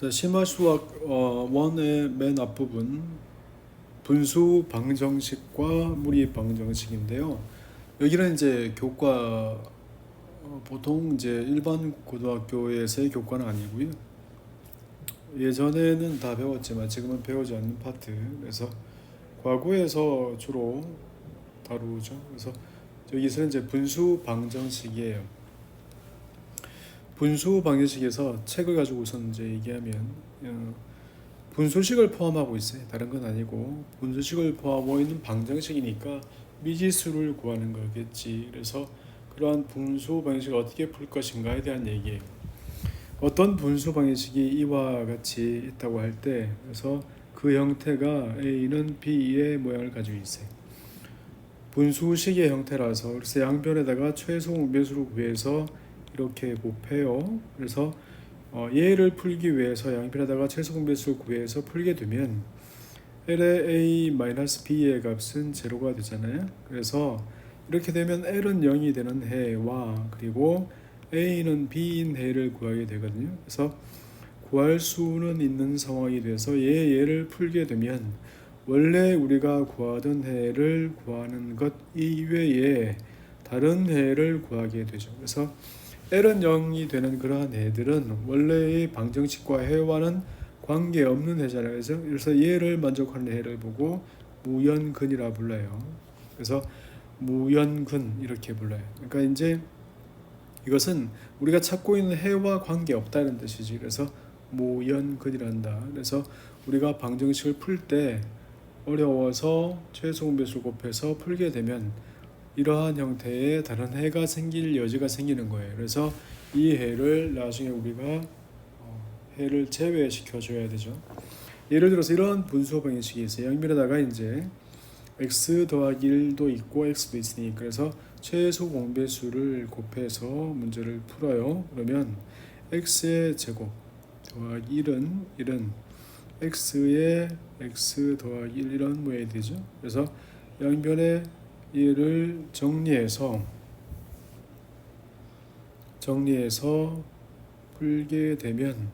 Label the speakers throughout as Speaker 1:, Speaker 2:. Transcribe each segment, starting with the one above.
Speaker 1: 자, 심화 수학 1의 맨 앞부분 분수 방정식과 무리 방정식인데요. 여기는 이제 교과 보통 이제 일반 고등학교에서의 교과는 아니고요. 예전에는 다 배웠지만 지금은 배우지 않는 파트. 그래서 과거에서 주로 다루죠. 그래서 여기서는 이제 분수 방정식이에요. 분수 방정식에서 책을 가지고 우선 이제 얘기하면 분수식을 포함하고 있어요. 다른 건 아니고 분수식을 포함하고 있는 방정식이니까 미지수를 구하는 거겠지. 그래서 그러한 분수 방정식을 어떻게 풀 것인가에 대한 얘기예요. 어떤 분수 방정식이 이와 같이 있다고 할 때, 그래서 그 형태가 A는 B의 모양을 가지고 있어요. 분수식의 형태라서 그래서 양변에다가 최소 공배수를 구해서 이렇게 곱해요. 그래서 얘를 풀기 위해서 양변에다가 최소 공배수를 구해서 풀게 되면 L의 A-B의 값은 제로가 되잖아요. 그래서 이렇게 되면 L은 0이 되는 해와 그리고 A는 B인 해를 구하게 되거든요. 그래서 구할 수는 있는 상황이 돼서 얘를 풀게 되면 원래 우리가 구하던 해를 구하는 것 이외에 다른 해를 구하게 되죠. 그래서 L은 0이 되는 그러한 해들은 원래의 방정식과 해와는 관계없는 해잖아요. 그래서 얘를 만족하는 해를 보고 무연근이라 불러요. 그래서 무연근 이렇게 불러요. 그러니까 이제 이것은 우리가 찾고 있는 해와 관계없다는 뜻이지. 그래서 무연근이란다. 그래서 우리가 방정식을 풀 때 어려워서 최소 공배수를 곱해서 풀게 되면 이러한 형태의 다른 해가 생길 여지가 생기는 거예요. 그래서 이 해를 나중에 우리가 해를 제외시켜 줘야 되죠. 예를 들어서 이런 분수 방정식이 있어요. 양면에다가 이제 x 더하기 1도 있고 x도 있으니 그래서 최소 공배수를 곱해서 문제를 풀어요. 그러면 x의 제곱 더하기 1은 x의 x 더하기 1 이런 모양이 되죠. 그래서 양변에 얘를 정리해서 풀게 되면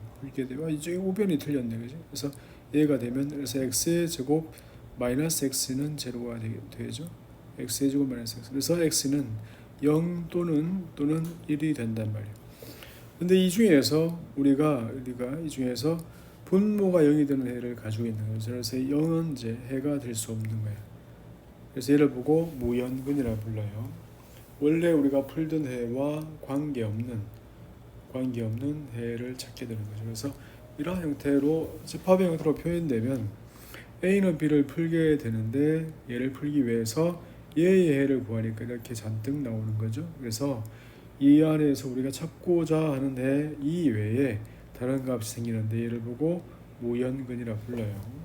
Speaker 1: 이제 우변이 틀렸네, 그죠? 그래서 얘가 되면 그래서 x의 제곱 마이너스 x는 제로가 되죠. x의 제곱 마이너스 x. 그래서 x는 0 또는 1이 된단 말이에요. 근데 이 중에서 우리가 이 중에서 분모가 0이 되는 해를 가지고 있는 거죠. 그래서 0은 이제 해가 될 수 없는 거예요. 그래서 얘를 보고 무연근이라 불러요. 원래 우리가 풀던 해와 관계없는 해를 찾게 되는 거죠. 그래서 이러한 형태로 집합의 형태로 표현되면 A는 B를 풀게 되는데 얘를 풀기 위해서 얘의 해를 구하니까 이렇게 잔뜩 나오는 거죠. 그래서 이 안에서 우리가 찾고자 하는 해 이외에 다른 값이 생기는데 얘를 보고 무연근이라 불러요.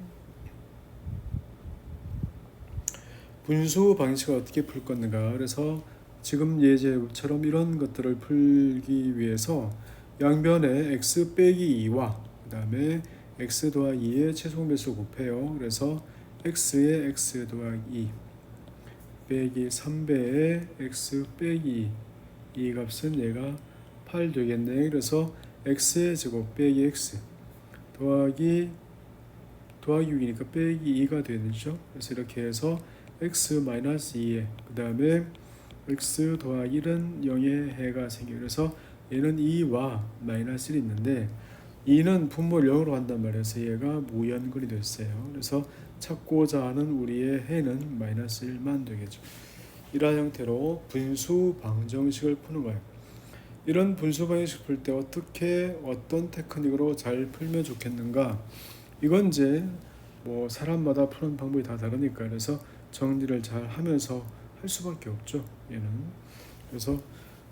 Speaker 1: 분수 방식을 어떻게 풀 건가? 그래서 지금 예제처럼 이런 것들을 풀기 위해서 양변에 x 빼기 2와 그 다음에 x 더하기 2의 최소 공배수 곱해요. 그래서 x의 x 더하기 2 빼기 3배의 x 빼기 2 값은 얘가 8 되겠네. 그래서 x의 제곱 빼기 x 더하기 6이니까 빼기 2가 되죠. 그래서 이렇게 해서 x-2에 그 다음에 x 더하기 1은 0의 해가 생겨요. 그래서 얘는 2와 마이너스 1이 있는데 2는 분모를 0으로 한단 말이어서 얘가 무연근이 됐어요. 그래서 찾고자 하는 우리의 해는 마이너스 1만 되겠죠. 이러한 형태로 분수 방정식을 푸는 거예요. 이런 분수 방정식 풀 때 어떤 테크닉으로 잘 풀면 좋겠는가? 이건 이제 뭐 사람마다 푸는 방법이 다 다르니까 그래서 정리를 잘 하면서 할 수밖에 없죠. 얘는 그래서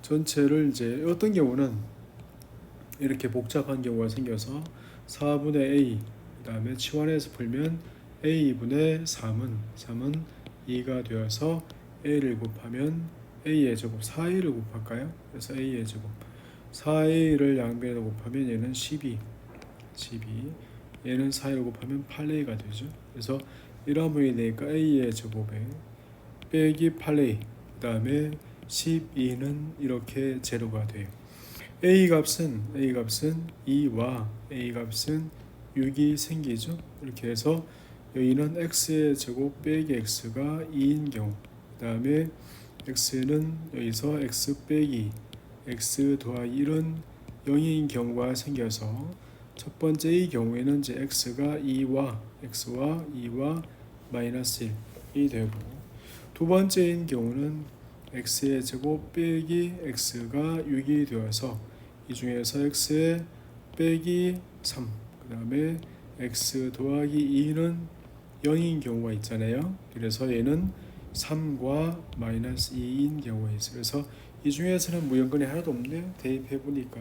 Speaker 1: 전체를 이제 어떤 경우는 이렇게 복잡한 경우가 생겨서 4분의 a 그 다음에 치환해서 풀면 a분의 3은 2가 되어서 a를 곱하면 a의 제곱 4a를 곱할까요? 그래서 a의 제곱 4a를 양변에다 곱하면 얘는 12 얘는 4a를 곱하면 8a가 되죠. 그래서 이런 부분이 되니까 a의 제곱에 빼기 8a 그 다음에 12는 이렇게 제로가 돼요. a 값은 2와 a 값은 6이 생기죠. 이렇게 해서 여기는 x의 제곱 빼기 x가 2인 경우, 그 다음에 x는 여기서 x 빼기 x 더하기 1은 0인 경우가 생겨서 첫 번째의 경우에는 이제 x가 2와 2와 마이너스 1이 되고, 두 번째인 경우는 x의 제곱 빼기 x가 6이 되어서 이 중에서 x의 빼기 3, 그 다음에 x 더하기 2는 0인 경우가 있잖아요. 그래서 얘는 3과 마이너스 2인 경우가 있어요. 그래서 이 중에서는 무형근이 하나도 없네요. 대입해 보니까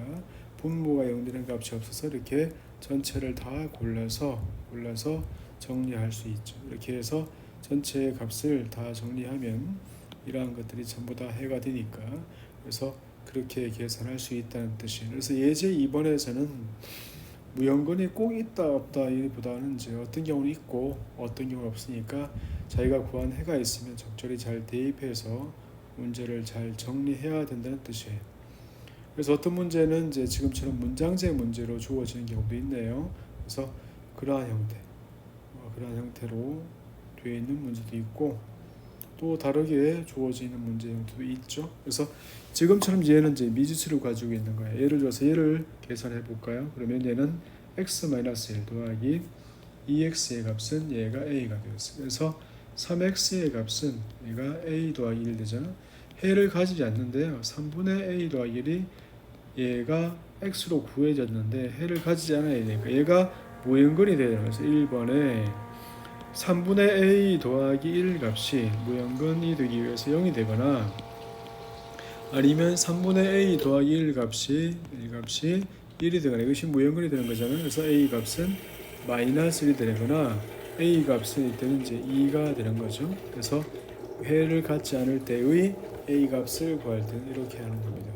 Speaker 1: 분모가 0되는 값이 없어서 이렇게 전체를 다 골라서 정리할 수 있죠. 이렇게 해서 전체 값을 다 정리하면 이러한 것들이 전부 다 해가 되니까, 그래서 그렇게 계산할 수 있다는 뜻이에요. 그래서 예제 2번에서는 무형근이 꼭 있다 없다 이보다는 이제 어떤 경우는 있고 어떤 경우는 없으니까 자기가 구한 해가 있으면 적절히 잘 대입해서 문제를 잘 정리해야 된다는 뜻이에요. 그래서 어떤 문제는 이제 지금처럼 문장제 문제로 주어지는 경우도 있네요. 그래서 그러한 형태로 되어 있는 문제도 있고, 또 다르게 주어지는 문제 형태도 있죠. 그래서 지금처럼 얘는 이제 미지수를 가지고 있는 거예요. 예를 들어서 얘를 계산해 볼까요? 그러면 얘는 x-1 더하기 2x의 값은 얘가 a가 되었어요. 그래서 3x의 값은 얘가 a 더하기 1 되잖아. 해를 가지지 않는데요. 3분의 a 더하기 1이 얘가 x로 구해졌는데 해를 가지지 않아야 되니까 얘가 무형근이 되는 거죠. 1번에 3분의 a 더하기 1 값이 무형근이 되기 위해서 0이 되거나, 아니면 3분의 a 더하기 1 값이 1이 되거나, 이것이 무형근이 되는 거잖아요. 그래서 a 값은 마이너스 1이 되거나 a 값은 이때는 이제 2가 되는 거죠. 그래서 해를 갖지 않을 때의 a 값을 구할 때는 이렇게 하는 겁니다.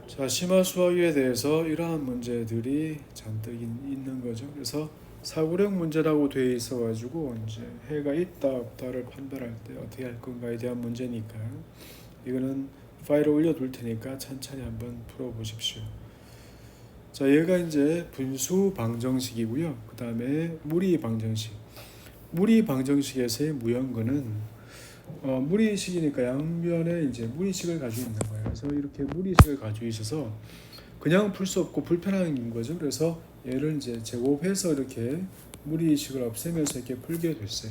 Speaker 1: 자, 심화 수학에 대해서 이러한 문제들이 잔뜩 있는 거죠. 그래서 사고력 문제라고 되어 있어가지고 이제 해가 있다 없다를 판별할 때 어떻게 할 건가에 대한 문제니까 이거는 파일을 올려둘 테니까 천천히 한번 풀어보십시오. 자, 얘가 이제 분수 방정식이고요. 그 다음에 무리 방정식. 무리 방정식에서의 무형근은 무리식이니까 양변에 이제 무리식을 가지고 있는 거예요. 그래서 이렇게 무리식을 가지고 있어서 그냥 풀 수 없고 불편한 거죠. 그래서 얘를 이제 제곱해서 이렇게 무리식을 없애면서 이렇게 풀게 됐어요.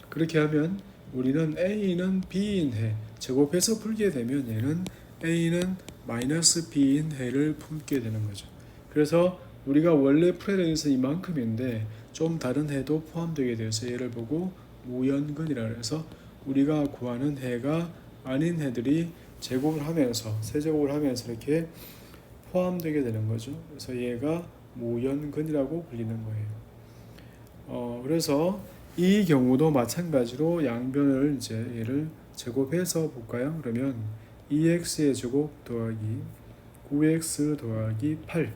Speaker 1: 그렇게 하면 우리는 a는 b인 해 제곱해서 풀게 되면 얘는 a는 마이너스 b인 해를 품게 되는 거죠. 그래서 우리가 원래 풀어야 되는 것은 이만큼인데 좀 다른 해도 포함되게 되어서 얘를 보고 무형근이라 해서 우리가 구하는 해가 아닌 해들이 제곱을 하면서 세제곱을 하면서 이렇게 포함되게 되는 거죠. 그래서 얘가 무형근이라고 불리는 거예요. 그래서 이 경우도 마찬가지로 양변을 이제 얘를 제곱해서 볼까요? 그러면 2x의 제곱 더하기 9x 더하기 8,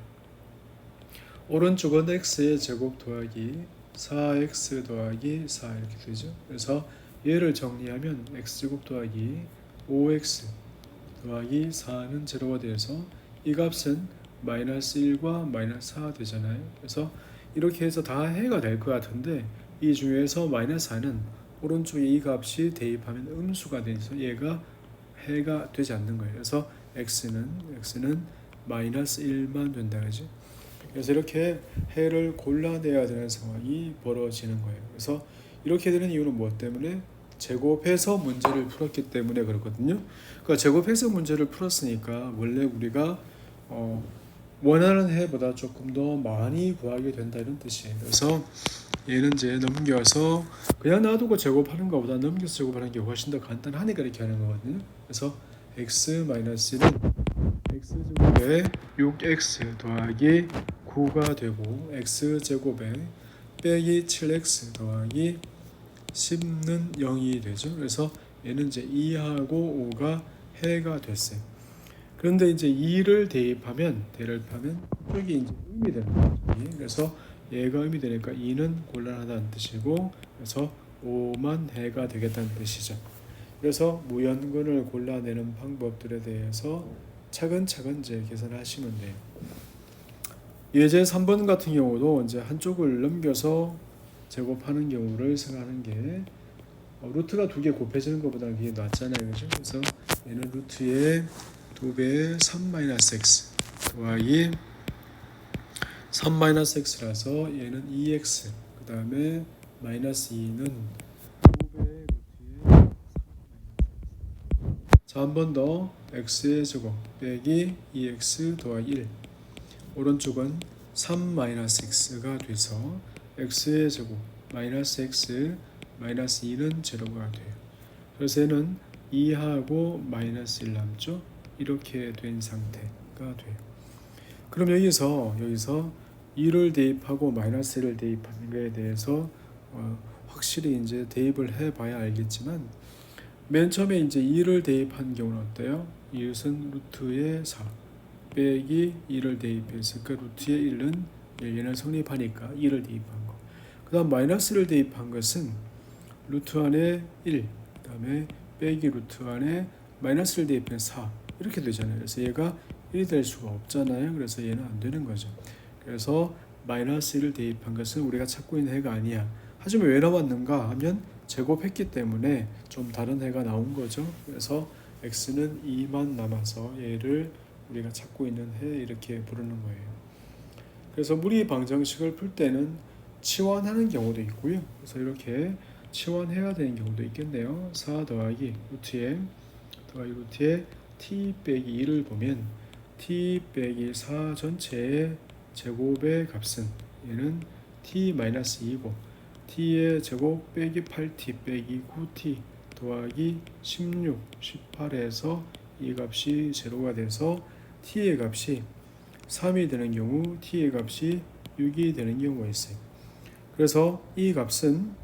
Speaker 1: 오른쪽은 x의 제곱 더하기 4x 더하기 4 이렇게 되죠. 그래서 얘를 정리하면 x제곱 더하기 5x 더하기 4는 제로가 되어서 이 값은 마이너스 1과 마이너스 4 되잖아요. 그래서 이렇게 해서 다 해가 될 것 같은데 이 중에서 마이너스 4는 오른쪽에 이 값이 대입하면 음수가 돼서 얘가 해가 되지 않는 거예요. 그래서 x는 마이너스 1만 된다 그죠? 그래서 이렇게 해를 골라내야 되는 상황이 벌어지는 거예요. 그래서 이렇게 되는 이유는 무엇 때문에? 제곱해서 문제를 풀었기 때문에 그렇거든요. 그러니까 제곱해서 문제를 풀었으니까 원래 우리가 원하는 해보다 조금 더 많이 구하게 된다 이런 뜻이에요. 그래서 얘는 이제 넘겨서 그냥 놔두고 제곱하는 것보다 넘겨서 제곱하는 게 훨씬 더 간단하니까 이렇게 하는 거거든요. 그래서 x-1은 x제곱에 6x 더하기 9가 되고 x제곱에 빼기 7x 더하기 10는 0이 되죠. 그래서 얘는 이제 2하고 5가 해가 됐어요. 그런데 이제 2를 대입하면 여기 이제 음이 되는 거죠. 그래서 얘가 음이 되니까 2는 곤란하다는 뜻이고, 그래서 5만 해가 되겠다는 뜻이죠. 그래서 무형근을 골라내는 방법들에 대해서 차근차근 이제 계산하시면 돼요. 예제 3번 같은 경우도 이제 한쪽을 넘겨서 제곱하는 경우를 생각하는 게 루트가 두 개 곱해지는 것보다는 그게 낫잖아요, 그죠? 그래서 얘는 루트의 2배 3-x 더하기 3-x라서 얘는 2x 그 다음에 마이너스 2는 5배 루트의 3-x. 자, 한 번 더 x의 제곱 빼기 2x 더하기 1. 오른쪽은 3-x가 돼서 x의 제곱 마이너스 x 마이너스 2는 제로가 돼요. 그래서 얘는 2하고 마이너스 1 남죠. 이렇게 된 상태가 돼요. 그럼 여기서 2를 대입하고 마이너스 1을 대입하는 것에 대해서 확실히 이제 대입을 해봐야 알겠지만 맨 처음에 이제 2를 대입한 경우는 어때요? 이것은 루트의 4 빼기 2를 대입해서 그 루트의 1은 얘는 성립하니까 2를 대입한 거. 그 다음 마이너스를 대입한 것은 루트 안에 1, 그 다음에 빼기 루트 안에 마이너스를 대입한 4 이렇게 되잖아요. 그래서 얘가 1이 될 수가 없잖아요. 그래서 얘는 안 되는 거죠. 그래서 마이너스 1을 대입한 것은 우리가 찾고 있는 해가 아니야. 하지만 왜 나왔는가 하면 제곱했기 때문에 좀 다른 해가 나온 거죠. 그래서 x는 2만 남아서 얘를 우리가 찾고 있는 해 이렇게 부르는 거예요. 그래서 무리 방정식을 풀 때는 치환하는 경우도 있고요. 그래서 이렇게 치환해야 되는 경우도 있겠네요. 4 더하기 루트에 t 빼기 2를 보면 t 빼기 4 전체의 제곱의 값은 얘는 t-2이고 t의 제곱 빼기 8t 빼기 9t 더하기 16, 18에서 이 값이 제로가 돼서 t의 값이 3이 되는 경우 t의 값이 6이 되는 경우가 있어요. 그래서 이 값은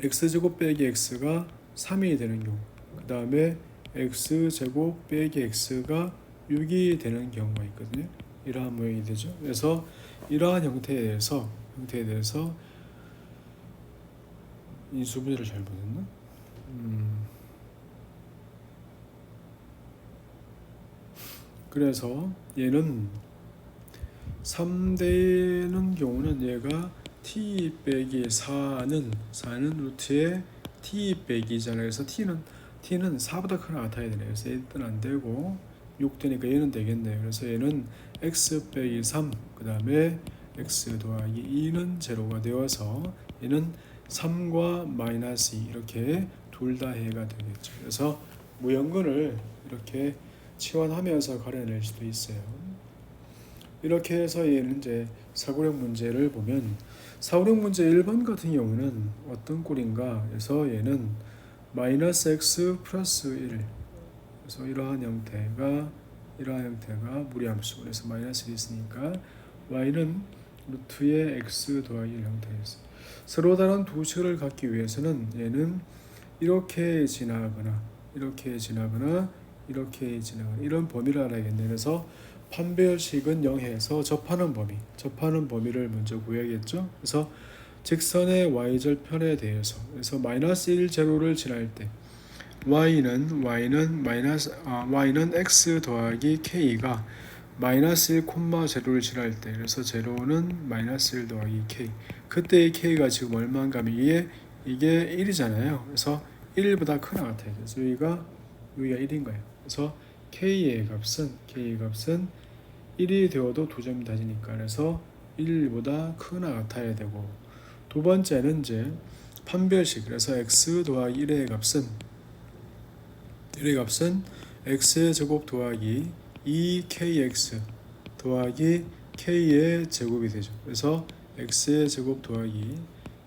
Speaker 1: x제곱 빼기 x가 3이 되는 경우, 그 다음에 x제곱 빼기 x가 6이 되는 경우가 있거든요. 이러한 모양이 되죠. 그래서 이러한 형태에 대해서 인수분해를 잘못했나? 그래서 얘는 3되는 경우는 얘가 t 빼기 4는 루트의 t 빼기잖아요. 그래서 t는 4보다 크거나 같아야 되네요. 그래서 얘는 안 되고 6 되니까 얘는 되겠네요. 그래서 얘는 x 빼기 3 그 다음에 x 더하기 2는 제로가 되어서 얘는 3과 마이너스 2 이렇게 둘 다 해가 되겠죠. 그래서 무형근을 이렇게 치환하면서 가려낼 수도 있어요. 이렇게 해서 얘는 이제 사고력 문제를 보면 사고력 문제 1번 같은 경우는 어떤 꼴인가 해서 얘는 마이너스 x 플러스 1 그래서 이러한 형태가 무리함수 그래서 마이너스 1이 있으니까 y는 루트의 x 더하기 1 형태였어요. 서로 다른 두 식을 갖기 위해서는 얘는 이렇게 지나거나 이런 범위를 알아야겠네. 그래서 판별식은 0해서 접하는 범위를 먼저 구해야겠죠. 그래서 직선의 y절편에 대해서 그래서 마이너스 1 제로를 지날 때 y는 x 더하기 k가 마이너스 1 콤마 제로를 지날 때 그래서 제로는 마이너스 1 더하기 k 그때의 k가 지금 얼마인가 하면 이게 1이잖아요. 그래서 1보다 크나 같아요. 그래서 여기가 1인 거예요. 그래서 k의 값은 1이 되어도 두 점이 다지니까 그래서 1보다 크나 같아야 되고 두 번째는 이제 판별식 그래서 x 더하기 1의 값은 x의 제곱 더하기 2kx 더하기 k의 제곱이 되죠. 그래서 x의 제곱 더하기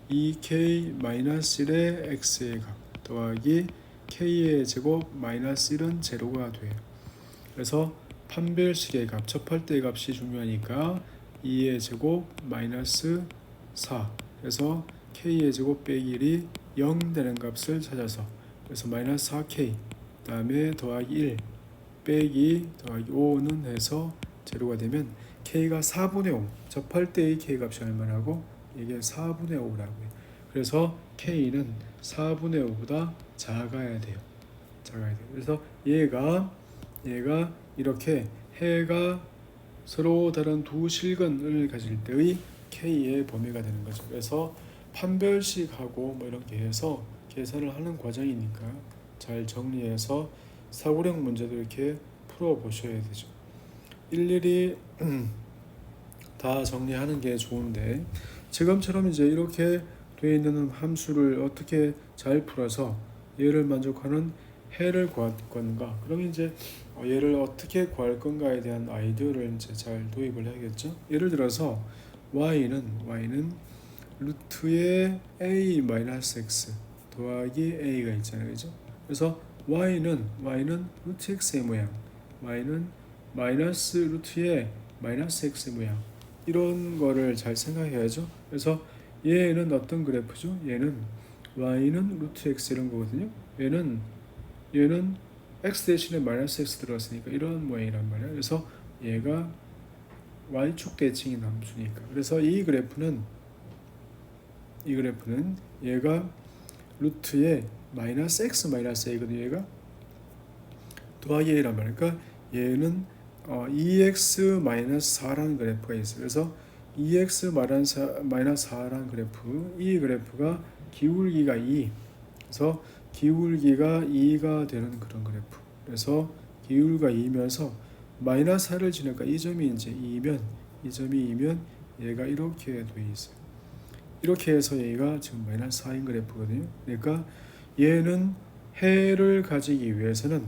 Speaker 1: 2k-1의 x의 값 더하기 k의 제곱 마이너스 1은 제로가 돼요. 그래서 판별식의 값, 접할 때의 값이 중요하니까 2의 제곱 마이너스 4 그래서 k의 제곱 빼기 1이 0 되는 값을 찾아서 그래서 마이너스 4k 그 다음에 더하기 1 빼기 더하기 5는 해서 제로가 되면 k가 4분의 5 접할 때의 k 값이 얼마라고? 이게 4분의 5라고요. 그래서 k는 4분의 5보다 작아야 돼요. 그래서 얘가 이렇게 해가 서로 다른 두 실근을 가질 때의 K의 범위가 되는 거죠. 그래서 판별식하고 뭐 이렇게 해서 계산을 하는 과정이니까 잘 정리해서 사고력 문제도 이렇게 풀어보셔야 되죠. 일일이 다 정리하는 게 좋은데 지금처럼 이제 이렇게 되어 있는 함수를 어떻게 잘 풀어서 얘를 만족하는 해를 구할 건가? 그러면 이제 얘를 어떻게 구할 건가에 대한 아이디어를 이제 잘 도입을 해야겠죠. 예를 들어서 y는 루트의 a-x 더하기 a가 있잖아요, 그죠? 그래서 y는 루트 x의 모양, y는 마이너스 루트의 마이너스 x의 모양, 이런 거를 잘 생각해야죠. 그래서 얘는 어떤 그래프죠? 얘는 y는 루트 x 이런 거거든요. 얘는 x 대신에 마이너스 x 들어갔으니까 이런 모양이란 말이야. 그래서 얘가 y축 대칭인 함수니까. 그래서 이 그래프는 얘가 루트의 마이너스 x 마이너스 a거든요. 얘가 더하기 a란 말이야. 그러니까 얘는 2x-4라는 그래프가 있어요. 그래서 2x-4라는 그래프, 이 그래프가 기울기가 2, 그래서 기울기가 2가 되는 그런 그래프. 그래서 기울기가 2면서 마이너스 4를 지나니까 이 점이 이제 2면, 이 점이 2면 얘가 이렇게 돼 있어요. 이렇게 해서 얘가 지금 마이너스 4인 그래프거든요. 그러니까 얘는 해를 가지기 위해서는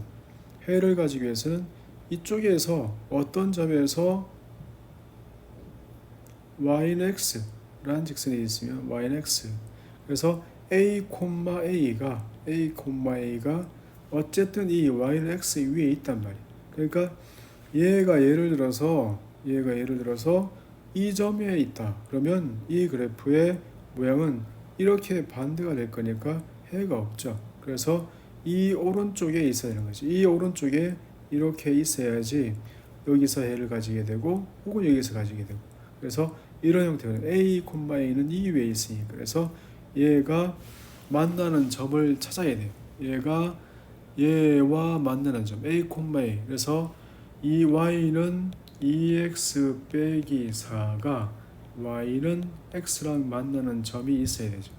Speaker 1: 이쪽에서 어떤 점에서 y는 x라는 직선이 있으면 y는 x, 그래서 a,a가 어쨌든 이 y는 x 위에 있단 말이에요. 그러니까 얘가 예를 들어서 이 점에 있다. 그러면 이 그래프의 모양은 이렇게 반대가 될 거니까 해가 없죠. 그래서 이 오른쪽에 있어야 되는 거지. 이 오른쪽에 이렇게 있어야지 여기서 해를 가지게 되고 혹은 여기서 가지게 되고. 그래서 이런 형태는 a,a는 이 위에 있으니까. 그래서 얘가 만나는 점을 찾아야 돼요. 얘와 만나는 점 a, 그래서 이 y는 2x 빼기 4가 y는 x랑 만나는 점이 있어야 되죠.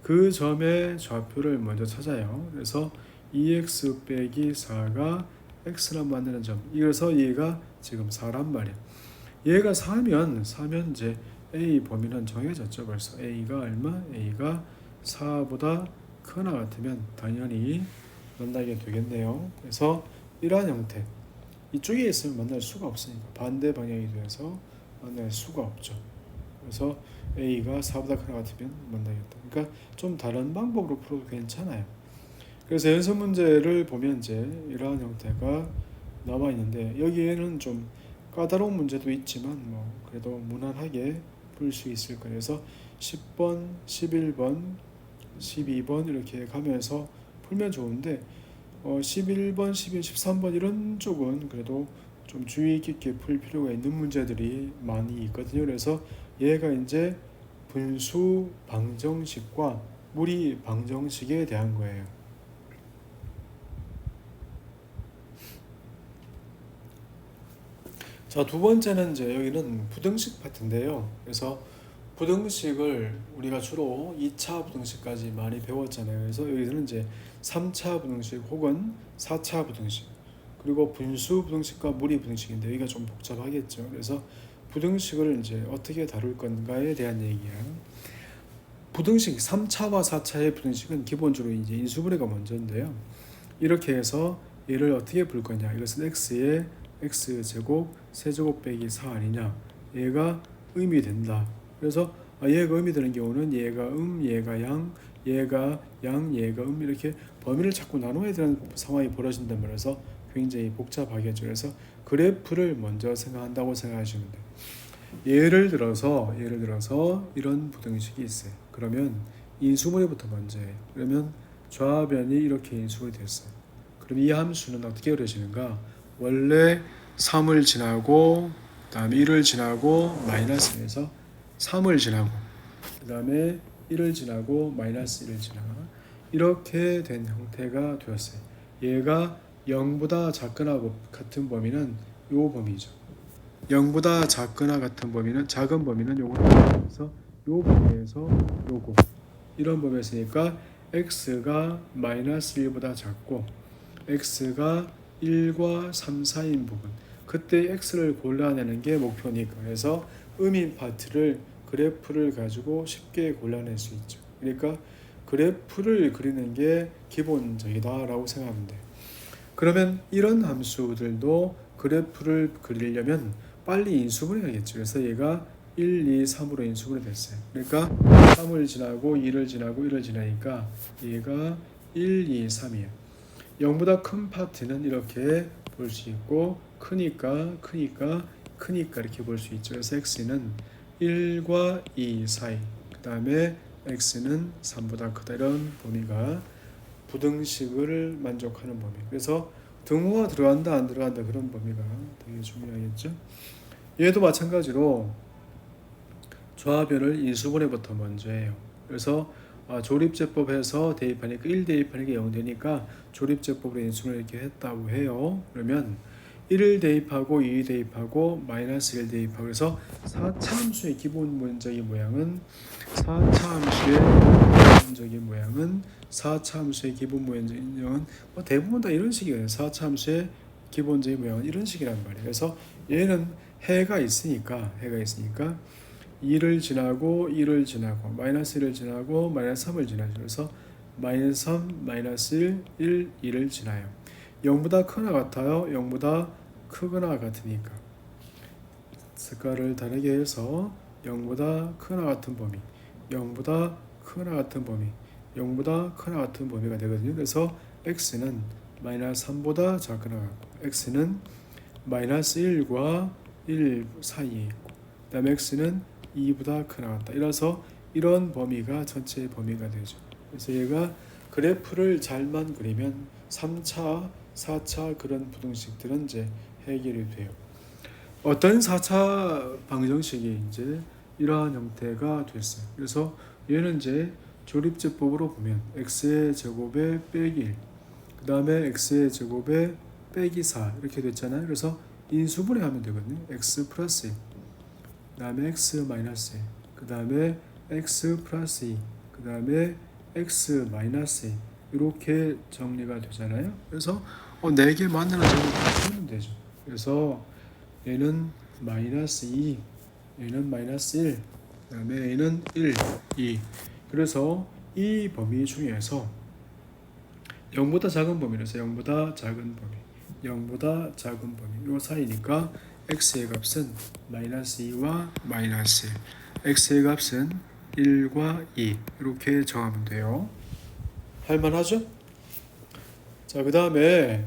Speaker 1: 그 점의 좌표를 먼저 찾아요. 그래서 2x 빼기 4가 x랑 만나는 점. 그래서 얘가 지금 4란 말이야. 얘가 4면 이제 a 범위는 정해졌죠. 벌써 a가 얼마? a가 4보다 크거나 같으면 당연히 만나게 되겠네요. 그래서 이러한 형태, 이쪽에 있으면 만날 수가 없으니까 반대 방향이 돼서 만날 수가 없죠. 그래서 a가 4보다 크거나 같으면 만나겠다. 그러니까 좀 다른 방법으로 풀어도 괜찮아요. 그래서 연습 문제를 보면 이제 이러한 형태가 남아 있는데 여기에는 좀 까다로운 문제도 있지만 뭐 그래도 무난하게 풀 수 있을 거예요. 그래서 10번, 11번, 12번 이렇게 가면서 풀면 좋은데 11번, 12번, 13번 이런 쪽은 그래도 좀 주의 깊게 풀 필요가 있는 문제들이 많이 있거든요. 그래서 얘가 이제 분수 방정식과 무리 방정식에 대한 거예요. 자, 두 번째는 이제 여기는 부등식 파트인데요. 그래서 부등식을 우리가 주로 2차 부등식까지 많이 배웠잖아요. 그래서 여기서는 이제 3차 부등식 혹은 4차 부등식, 그리고 분수 부등식과 무리 부등식인데 여기가 좀 복잡하겠죠. 그래서 부등식을 이제 어떻게 다룰 건가에 대한 얘기야. 부등식 3차와 4차의 부등식은 기본적으로 이제 인수분해가 먼저인데요. 이렇게 해서 얘를 어떻게 풀 거냐. 이것은 x의 x제곱 세제곱 빼기 4 아니냐. 얘가 의미된다. 그래서 얘가 의미되는 경우는 얘가 얘가 양, 얘가 양, 얘가 이렇게 범위를 자꾸 나눠야 되는 상황이 벌어진단 말이어서 굉장히 복잡하겠죠. 그래서 그래프를 먼저 생각한다고 생각하시면 돼요. 예를 들어서 이런 부등식이 있어요. 그러면 인수분해부터 먼저 해요. 그러면 좌변이 이렇게 인수분해 됐어요. 그럼 이 함수는 어떻게 그려지는가? 원래 3을 지나고 그 다음에 1을 지나고 마이너스에서 3을 지나고 그 다음에 1을 지나고 마이너스 1을 지나 이렇게 된 형태가 되었어요. 얘가 0보다 작거나 같은 범위는 요 범위죠. 0보다 작거나 같은 범위는 작은 범위는 요거라서 요 범위에서 요거 이런 범위였으니까 x가 마이너스 1보다 작고 x가 1과 3 사이인 부분 그때 x를 골라내는 게 목표니까 그래서 음인 파트를 그래프를 가지고 쉽게 골라낼 수 있죠. 그러니까 그래프를 그리는 게 기본적이다라고 생각하면 돼요. 그러면 이런 함수들도 그래프를 그리려면 빨리 인수분해하겠죠. 그래서 얘가 1, 2, 3으로 인수분해 됐어요. 그러니까 3을 지나고 2를 지나고 1을 지나니까 얘가 1, 2, 3이에요. 0보다 큰 파트는 이렇게 볼 수 있고 크니까 이렇게 볼 수 있죠. 그래서 x는 1과 2 사이 그 다음에 x는 3보다 크다 이런 범위가 부등식을 만족하는 범위. 그래서 등호가 들어간다 안 들어간다 그런 범위가 되게 중요하겠죠. 얘도 마찬가지로 조합변을 인수분해부터 먼저 해요. 그래서 조립제법에서 대입하니까 1 대입하니까 0 되니까 조립제법으로 인수분해 이렇게 했다고 해요. 그러면 1을 대입하고 2 대입하고 마이너스 1 대입하고 그래서 4차 함수의 기본적인 모양은 4차 함수의 기본적인 모양은 4차 함수의 기본 모양은 대부분 다 이런 식이에요. 4차 함수의 기본적인 모양은 이런 식이란 말이에요. 그래서 얘는 해가 있으니까 2를 지나고 1을 지나고 마이너스 1을 지나고 마이너스 3을 지나죠. 그래서 마이너스 3, 마이너스 1, 2를 지나요. 0보다 크거나 같아요. 0보다 크거나 같으니까 색깔을 다르게 해서 0보다 크거나 같은 범위 0보다 크거나 같은 범위 0보다 크거나 같은 범위가 되거든요. 그래서 x는 마이너스 3보다 작거나 같고 x는 마이너스 1과 1 사이에 있고 그 다음에 x는 2보다 크거나 같다. 이라서 이런 범위가 전체의 범위가 되죠. 그래서 얘가 그래프를 잘만 그리면 3차, 4차 그런 부등식들은 이제 해결이 돼요. 어떤 4차 방정식이 이제 이러한 형태가 됐어요. 그래서 얘는 이제 조립제법으로 보면 x의 제곱에 빼기 1, 그 다음에 x의 제곱에 빼기 4 이렇게 됐잖아요. 그래서 인수분해하면 되거든요. x 플러스 1, 그 다음에 x 마이너스 1, 그 다음에 x 플러스 2, 그 다음에 x 마이너스 1 이렇게 정리가 되잖아요. 그래서 4개 만나는 제곱 풀면 되죠. 그래서 얘는 마이너스 2, 얘는 마이너스 1, 그 다음에 얘는 1, 2. 그래서 이 범위 중에서 0보다 작은 범위라서 0보다 작은 범위, 0보다 작은 범위 요 사이니까 x의 값은 마이너스 2와 마이너스 1, x의 값은 1과 2 이렇게 정하면 돼요. 할만하죠? 자, 그 다음에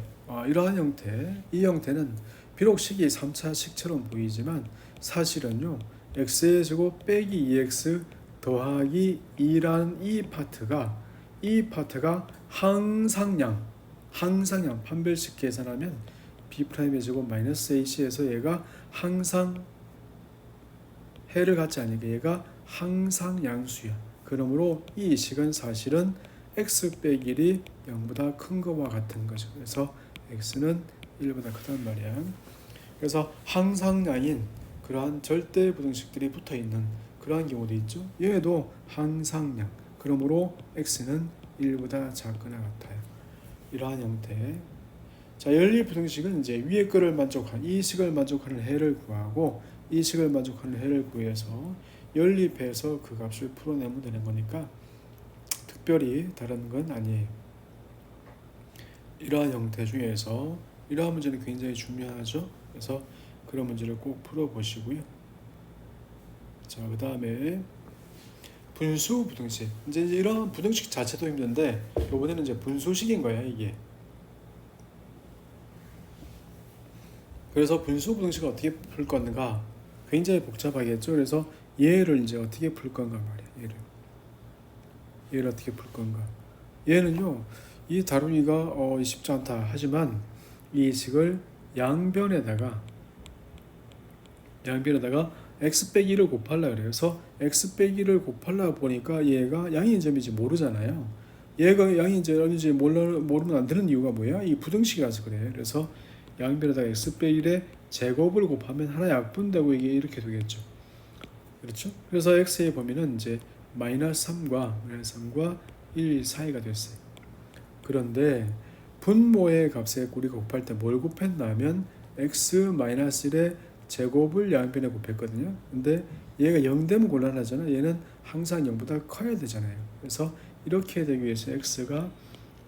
Speaker 1: 이러한 형태, 이 형태는 비록 식이 3차식처럼 보이지만 사실은요 x의 제곱 빼기 2x 더하기 2라는 이 파트가 항상량 판별식 계산하면 b'의 제곱 마이너스 ac에서 얘가 항상 해를 갖지 않으니까 얘가 항상 양수야. 그러므로 이 식은 사실은 x 빼기 1이 0보다 큰 거와 같은 거죠. 그래서 x는 1보다 크단 말이야. 그래서 항상량인 그러한 절대 부등식들이 붙어 있는 그러한 경우도 있죠. 얘도 항상량. 그러므로 x는 1보다 작거나 같아요. 이러한 형태. 자, 연립 부등식은 이제 위의 거를 만족한 이 식을 만족하는 해를 구하고 이 식을 만족하는 해를 구해서 연립해서 그 값을 풀어내면 되는 거니까 특별히 다른 건 아니에요. 이러한 형태 중에서 이러한 문제는 굉장히 중요하죠. 그래서 그런 문제를 꼭 풀어보시고요. 자, 그 다음에 분수 부등식. 이제 이런 부등식 자체도 힘든데 이번에는 이제 분수식인 거야 이게. 그래서 분수 부등식을 어떻게 풀 건가 굉장히 복잡하겠죠. 그래서 얘를 이제 어떻게 풀 건가 말이야. 얘를 어떻게 풀 건가. 얘는요 이 다루기가 쉽지 않다 하지만 이 식을 양변에다가 x 빼기 1을 곱하려 그래요. 그래서 x 빼기 1을 곱하려 보니까 얘가 양인 점인지 모르잖아요. 얘가 양이 이제 어딘지 모르면 안 되는 이유가 뭐야? 이 부등식이라서 그래. 그래서 양변에다가 x 빼기 1의 제곱을 곱하면 하나 약분되고 이게 이렇게 되겠죠. 그렇죠? 그래서 x의 범위는 이제 마이너스 3과 1 사이가 됐어요. 그런데 분모의 값에 우리가 곱할 때 뭘 곱했냐면 x-1의 제곱을 양변에 곱했거든요. 근데 얘가 0 되면 곤란하잖아. 얘는 항상 0보다 커야 되잖아요. 그래서 이렇게 되기 위해서 x가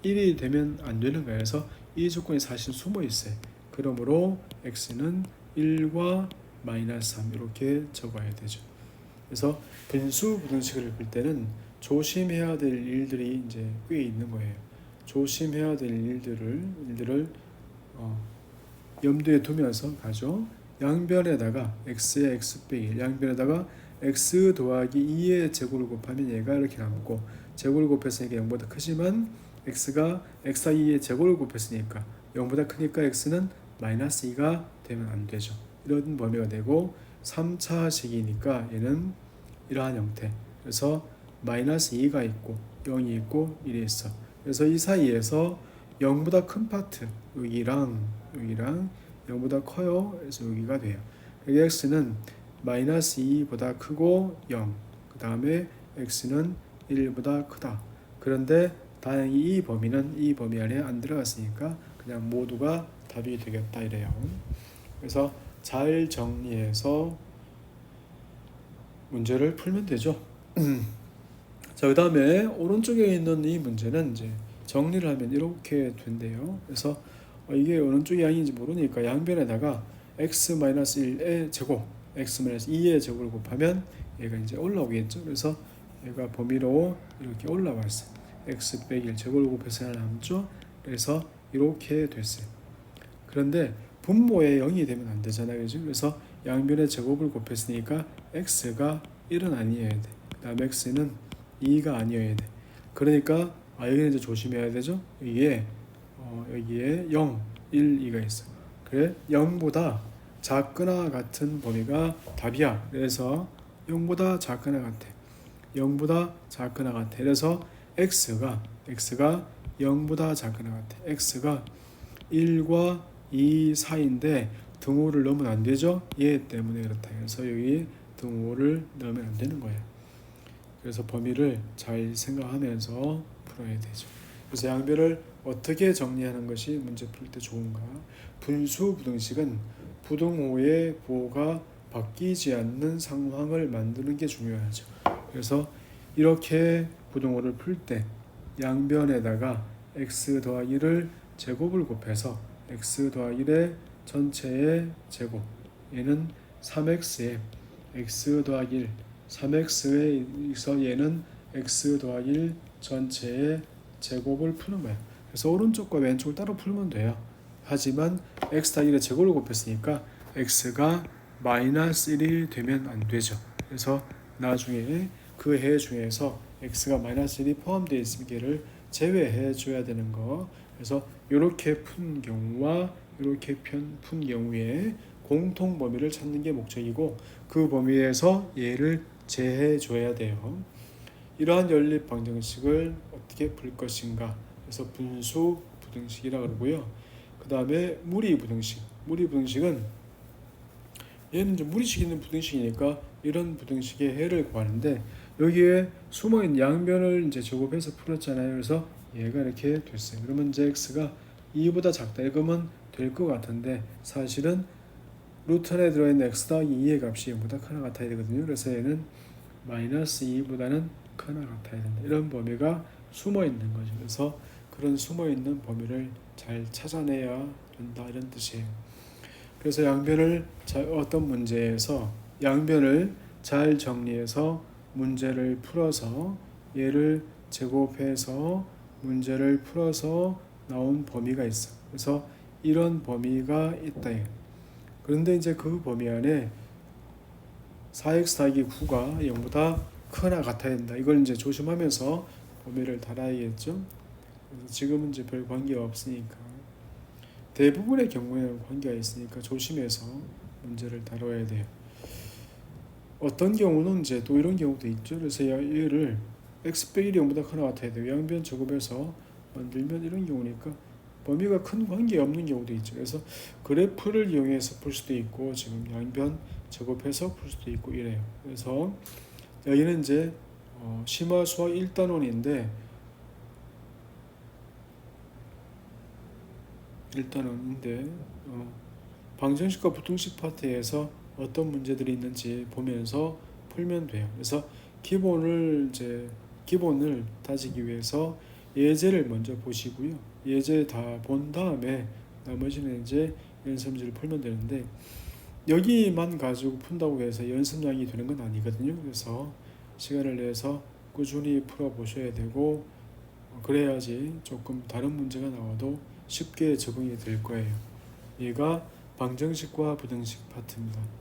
Speaker 1: 1이 되면 안 되는 거예요. 그래서 이 조건이 사실 숨어 있어요. 그러므로 x는 1과 마이너스 3 이렇게 적어야 되죠. 그래서 분수 부등식을 풀 때는 조심해야 될 일들이 이제 꽤 있는 거예요. 조심해야 될 일들을 염두에 두면서 가죠. 양변에다가 x에 x 빼기 1, 양변에다가 x 더하기 2의 제곱을 곱하면 얘가 이렇게 남고, 제곱을 곱했으니까 0보다 크지만 x가 x와 2의 제곱을 곱했으니까 0보다 크니까 x는 마이너스 2가 되면 안 되죠. 이런 범위가 되고, 3차식이니까 얘는 이러한 형태. 그래서 마이너스 2가 있고 0이 있고 1이 있어. 그래서 이 사이에서 0보다 큰 파트 여기랑 0보다 커요. 그래서 여기가 돼요. 여기 x는 마이너스 2보다 크고 0. 그 다음에 x는 1보다 크다. 그런데 다행히 이 범위는 이 범위 안에 안 들어갔으니까 그냥 모두가 답이 되겠다 이래요. 그래서 잘 정리해서 문제를 풀면 되죠. 자, 그 다음에 오른쪽에 있는 이 문제는 이제 정리를 하면 이렇게 된대요. 그래서 이게 어느 쪽이 양인지 모르니까 양변에다가 x-1의 제곱, x-2의 제곱을 곱하면 얘가 이제 올라오겠죠. 그래서 얘가 범위로 이렇게 올라와 있어요. x 빼기 1 제곱을 곱해서 하나 남죠. 그래서 이렇게 됐어요. 그런데 분모에 0이 되면 안 되잖아요. 그죠? 그래서 양변의 제곱을 곱했으니까 x가 1은 아니어야 돼. 그 다음 x는 2가 아니어야 돼. 그러니까 여기는 이제 조심해야 되죠. 여기에 0, 1, 2가 있어. 그래 0보다 작거나 같은 범위가 답이야. 그래서 0보다 작거나 같아. 0보다 작거나 같아. 그래서 x가 0보다 작거나 같아. x가 1과 2 사이인데 등호를 넣으면 안 되죠. 얘 때문에 그렇다. 그래서 여기 등호를 넣으면 안 되는 거예요. 그래서 범위를 잘 생각하면서 풀어야 되죠. 그래서 양변을 어떻게 정리하는 것이 문제 풀 때 좋은가? 분수 부등식은 부등호의 부호가 바뀌지 않는 상황을 만드는 게 중요하죠. 그래서 이렇게 부등호를 풀 때 양변에다가 x 더하기를 제곱을 곱해서 x 더하기의 전체의 제곱, 얘는 3x에 x 더하기 1, 3x에서 얘는 x 더하기 1 전체의 제곱을 푸는 거예요. 그래서 오른쪽과 왼쪽을 따로 풀면 돼요. 하지만 x 더하기 1의 제곱을 곱했으니까 x가 마이너스 1이 되면 안 되죠. 그래서 나중에 그 해 중에서 x가 마이너스 1이 포함되어 있기를 제외해 줘야 되는 거. 그래서 이렇게 푼 경우와 이렇게 푼 경우에 공통 범위를 찾는 게 목적이고, 그 범위에서 얘를 제해 줘야 돼요. 이러한 연립 방정식을 어떻게 풀 것인가? 그래서 분수 부등식이라 그러고요. 그 다음에 무리 부등식. 무리 부등식은 얘는 이제 무리식 있는 부등식이니까 이런 부등식의 해를 구하는데, 여기에 숨어있는 양변을 이제 제곱해서 풀었잖아요. 그래서 얘가 이렇게 됐어요. 그러면 이제 x가 2보다 작다 이거면 될 것 같은데, 사실은 루트 안에 들어있는 x 더하기 2의 값이 0보다 크나 같아야 되거든요. 그래서 얘는 마이너스 2보다는 크나 같아야 된다. 이런 범위가 숨어 있는 거죠. 그래서 그런 숨어 있는 범위를 잘 찾아내야 된다 이런 뜻이에요. 그래서 양변을 어떤 문제에서 양변을 잘 정리해서 문제를 풀어서 얘를 제곱해서 문제를 풀어서 나온 범위가 있어. 그래서 이런 범위가 있다. 그런데 이제 그 범위 안에 4x 더하기 9가 0보다 크나 같아야 된다. 이걸 이제 조심하면서 범위를 달아야겠죠. 그래서 지금은 이제 별 관계가 없으니까, 대부분의 경우에는 관계가 있으니까 조심해서 문제를 다뤄야 돼요. 어떤 경우는 이제 또 이런 경우도 있죠. 그래서 얘를 x 빼기 0보다 크나 같아야 돼요. 양변 제곱해서 만들면 이런 경우니까 범위가 큰 관계 없는 경우도 있죠. 그래서 그래프를 이용해서 풀 수도 있고 지금 양변 제곱해서 풀 수도 있고 이래요. 그래서 여기는 이제 심화 수학 1단원인데 방정식과 부등식 파트에서 어떤 문제들이 있는지 보면서 풀면 돼요. 그래서 기본을 다지기 위해서 예제를 먼저 보시고요. 예제 다 본 다음에 나머지는 이제 연습문제를 풀면 되는데 여기만 가지고 푼다고 해서 연습량이 되는 건 아니거든요. 그래서 시간을 내서 꾸준히 풀어 보셔야 되고 그래야지 조금 다른 문제가 나와도 쉽게 적응이 될 거예요. 얘가 방정식과 부등식 파트입니다.